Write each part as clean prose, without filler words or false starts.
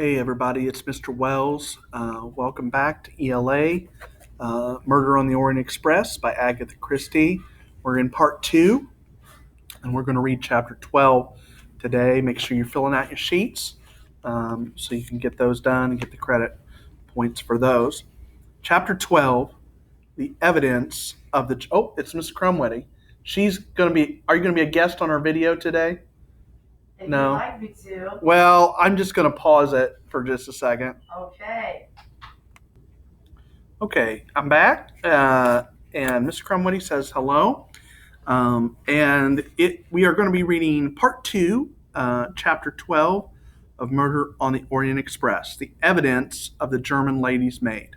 Hey everybody, it's Mr. Wells. Welcome back to ELA, Murder on the Orient Express by Agatha Christie. We're in part 2, and we're going to read chapter 12 today. Make sure you're filling out your sheets so you can get those done and get the credit points for those. Chapter 12, the evidence of the... Oh, it's Miss Crumwetty. She's going to be... Are you going to be a guest on our video today? If No. you'd like me to. Well, I'm just going to pause it for just a second. Okay. Okay, I'm back, and Mr. Crumwetty says hello, we are going to be reading part 2, chapter 12 of Murder on the Orient Express, the evidence of the German lady's maid.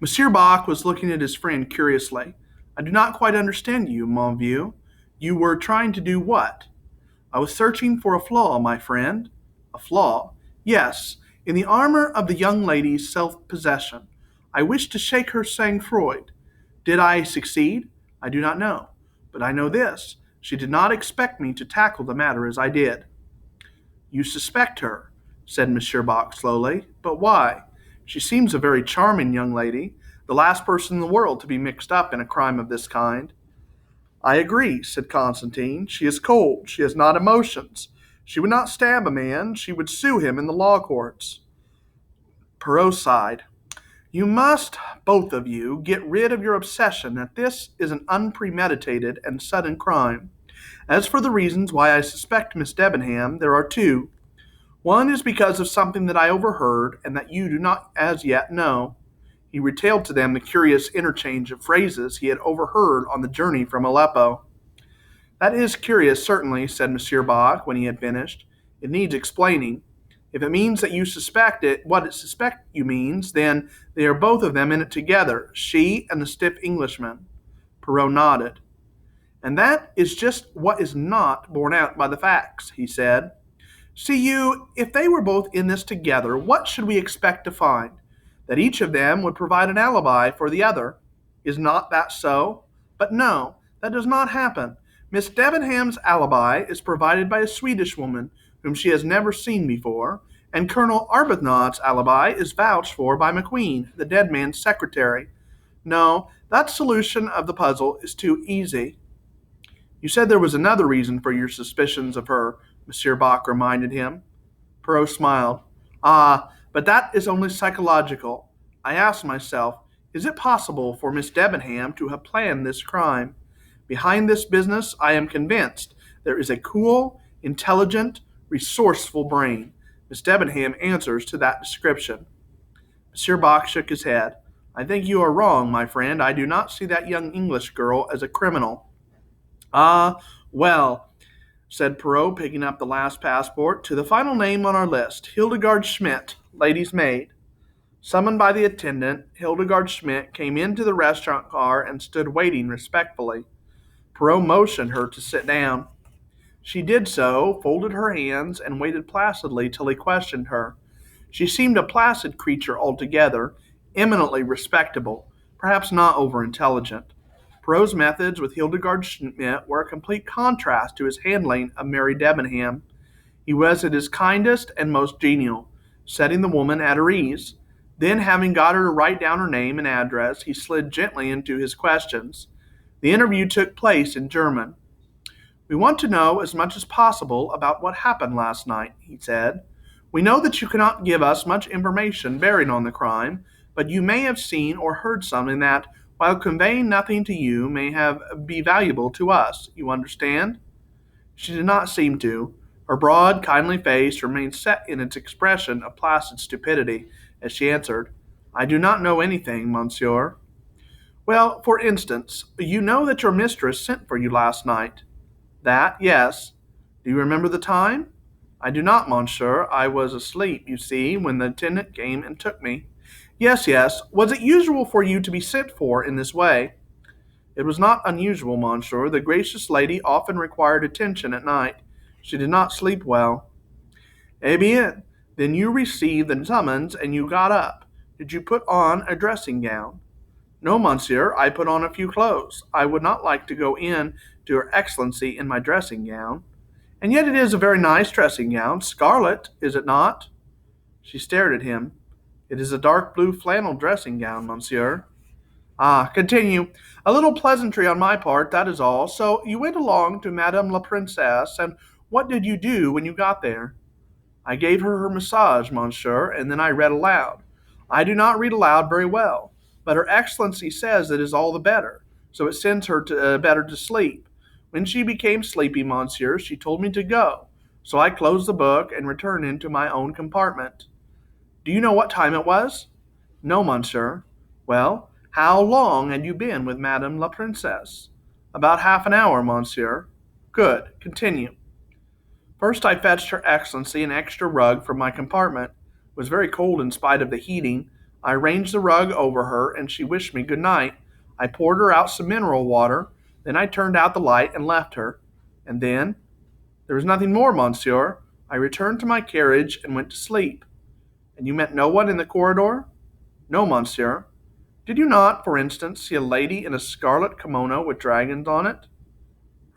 Monsieur Bach was looking at his friend curiously. I do not quite understand you, mon vieux. You were trying to do what? I was searching for a flaw, my friend. A flaw? Yes, in the armor of the young lady's self-possession. I wished to shake her sang-froid. Did I succeed? I do not know. But I know this. She did not expect me to tackle the matter as I did. You suspect her, said Monsieur Bach slowly. But why? She seems a very charming young lady, the last person in the world to be mixed up in a crime of this kind. I agree, said Constantine. She is cold. She has not emotions. She would not stab a man. She would sue him in the law courts. Perrault sighed. You must, both of you, get rid of your obsession that this is an unpremeditated and sudden crime. As for the reasons why I suspect Miss Debenham, there are two. One is because of something that I overheard and that you do not as yet know. He retailed to them the curious interchange of phrases he had overheard on the journey from Aleppo. That is curious, certainly, said Monsieur Bach when he had finished. It needs explaining. If it means that you suspect it, what it suspect you means, then they are both of them in it together, she and the stiff Englishman. Perrault nodded. And that is just what is not borne out by the facts, he said. See you, if they were both in this together, what should we expect to find? That each of them would provide an alibi for the other. Is not that so? But no, that does not happen. Miss Debenham's alibi is provided by a Swedish woman whom she has never seen before, and Colonel Arbuthnot's alibi is vouched for by McQueen, the dead man's secretary. No, that solution of the puzzle is too easy. You said there was another reason for your suspicions of her, Monsieur Bach reminded him. Perrault smiled. Ah, but that is only psychological. I asked myself, is it possible for Miss Debenham to have planned this crime? Behind this business, I am convinced, there is a cool, intelligent, resourceful brain. Miss Debenham answers to that description. Monsieur Bach shook his head. I think you are wrong, my friend. I do not see that young English girl as a criminal. Ah, well, said Perrault, picking up the last passport, to the final name on our list, Hildegard Schmidt, lady's maid. Summoned by the attendant, Hildegard Schmidt came into the restaurant car and stood waiting respectfully. Perrault motioned her to sit down. She did so, folded her hands, and waited placidly till he questioned her. She seemed a placid creature altogether, eminently respectable, perhaps not over-intelligent. Perrault's methods with Hildegard Schmidt were a complete contrast to his handling of Mary Debenham. He was at his kindest and most genial, setting the woman at her ease. Then, having got her to write down her name and address, he slid gently into his questions. The interview took place in German. We want to know as much as possible about what happened last night, he said. We know that you cannot give us much information bearing on the crime, but you may have seen or heard something that, while conveying nothing to you, may be valuable to us. You understand? She did not seem to. Her broad, kindly face remained set in its expression of placid stupidity as she answered, I do not know anything, monsieur. Well, for instance, you know that your mistress sent for you last night. That, yes. Do you remember the time? I do not, monsieur. I was asleep, you see, when the attendant came and took me. Yes. Was it usual for you to be sent for in this way? It was not unusual, monsieur. The gracious lady often required attention at night. She did not sleep well. Eh bien, then you received the summons and you got up. Did you put on a dressing gown? No, monsieur, I put on a few clothes. I would not like to go in to Her Excellency in my dressing gown. And yet it is a very nice dressing gown. Scarlet, is it not? She stared at him. It is a dark blue flannel dressing gown, monsieur. Ah, continue. A little pleasantry on my part, that is all. So you went along to Madame la Princesse, and what did you do when you got there? I gave her her massage, monsieur, and then I read aloud. I do not read aloud very well, but Her Excellency says it is all the better, so it sends her better to sleep. When she became sleepy, monsieur, she told me to go, so I closed the book and returned into my own compartment. Do you know what time it was? No, monsieur. Well, how long had you been with Madame la Princesse? About half an hour, monsieur. Good. Continue. First, I fetched Her Excellency an extra rug from my compartment. It was very cold in spite of the heating. I arranged the rug over her, and she wished me good night. I poured her out some mineral water. Then I turned out the light and left her. And then, there was nothing more, monsieur. I returned to my carriage and went to sleep. And you met no one in the corridor? No, monsieur. Did you not, for instance, see a lady in a scarlet kimono with dragons on it?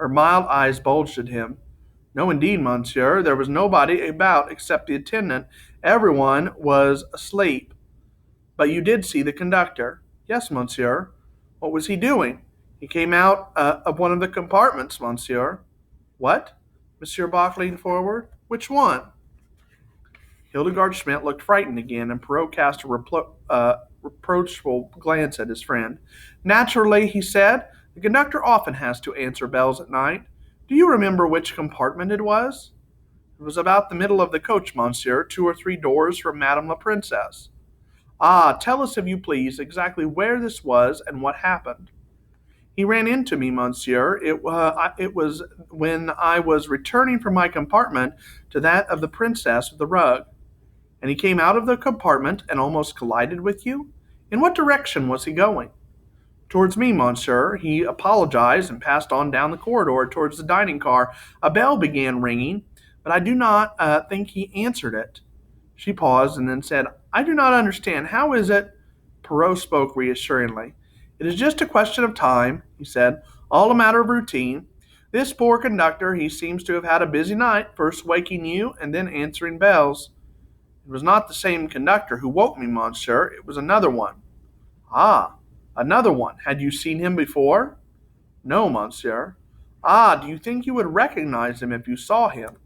Her mild eyes bulged at him. No, indeed, monsieur. There was nobody about except the attendant. Everyone was asleep. But you did see the conductor? Yes, monsieur. What was he doing? He came out of one of the compartments, monsieur. What? Monsieur Bach leaned forward. Which one? Hildegard Schmidt looked frightened again, and Perrault cast a reproachful glance at his friend. Naturally, he said, the conductor often has to answer bells at night. Do you remember which compartment it was? It was about the middle of the coach, monsieur, 2 or 3 doors from Madame la Princesse. Ah, tell us, if you please, exactly where this was and what happened. He ran into me, monsieur. It was when I was returning from my compartment to that of the princess with the rug. And he came out of the compartment and almost collided with you? In what direction was he going? Towards me, monsieur. He apologized and passed on down the corridor towards the dining car. A bell began ringing, but I do not think he answered it. She paused and then said, I do not understand. How is it? Perrault spoke reassuringly. It is just a question of time, he said, all a matter of routine. This poor conductor, he seems to have had a busy night, first waking you and then answering bells. It was not the same conductor who woke me, monsieur. It was another one. Ah, another one. Had you seen him before? No, monsieur. Ah, do you think you would recognize him if you saw him?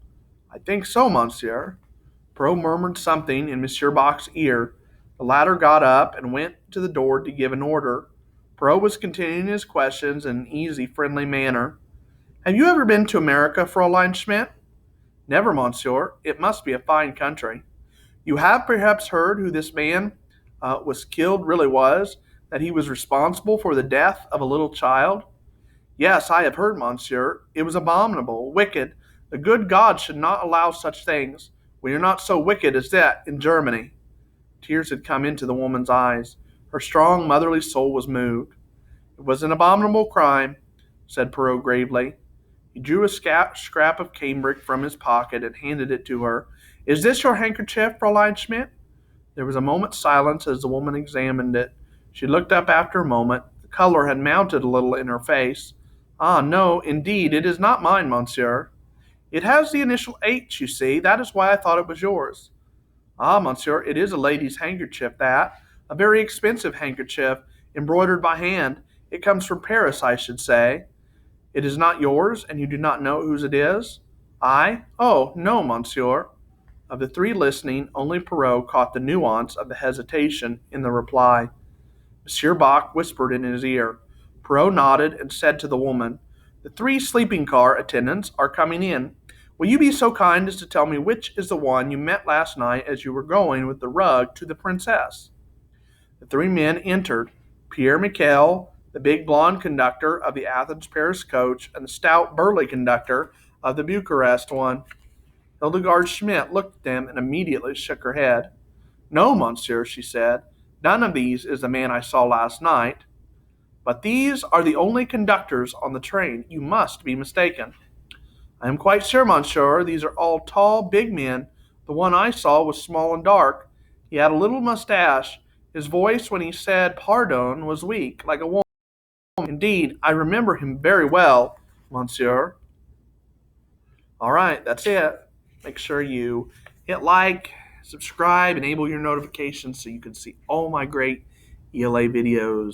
I think so, monsieur. Perrault murmured something in Monsieur Bach's ear. The latter got up and went to the door to give an order. Perrault was continuing his questions in an easy, friendly manner. Have you ever been to America, Fräulein Schmidt? Never, monsieur. It must be a fine country. You have perhaps heard who this man was killed really was, that he was responsible for the death of a little child? Yes, I have heard, monsieur. It was abominable, wicked. The good God should not allow such things. We are not so wicked as that in Germany. Tears had come into the woman's eyes. Her strong, motherly soul was moved. It was an abominable crime, said Perrault gravely. He drew a scrap of cambric from his pocket and handed it to her. Is this your handkerchief, Fräulein Schmidt? There was a moment's silence as the woman examined it. She looked up after a moment. The color had mounted a little in her face. Ah, no, indeed, it is not mine, monsieur. It has the initial H, you see. That is why I thought it was yours. Ah, monsieur, it is a lady's handkerchief, that. A very expensive handkerchief, embroidered by hand. It comes from Paris, I should say. It is not yours, and you do not know whose it is? I? Oh, no, monsieur. Of the 3 listening, only Perrault caught the nuance of the hesitation in the reply. Monsieur Bach whispered in his ear. Perrault nodded and said to the woman, The 3 sleeping car attendants are coming in. Will you be so kind as to tell me which is the one you met last night as you were going with the rug to the princess? The 3 men entered. Pierre Michel, the big blond conductor of the Athens-Paris coach, and the stout, burly conductor of the Bucharest one. Hildegard Schmidt looked at them and immediately shook her head. No, monsieur, she said. None of these is the man I saw last night. But these are the only conductors on the train. You must be mistaken. I am quite sure, monsieur. These are all tall, big men. The one I saw was small and dark. He had a little mustache. His voice, when he said pardon, was weak, like a woman. Indeed, I remember him very well, monsieur. All right, that's it. Make sure you hit like, subscribe, enable your notifications so you can see all my great ELA videos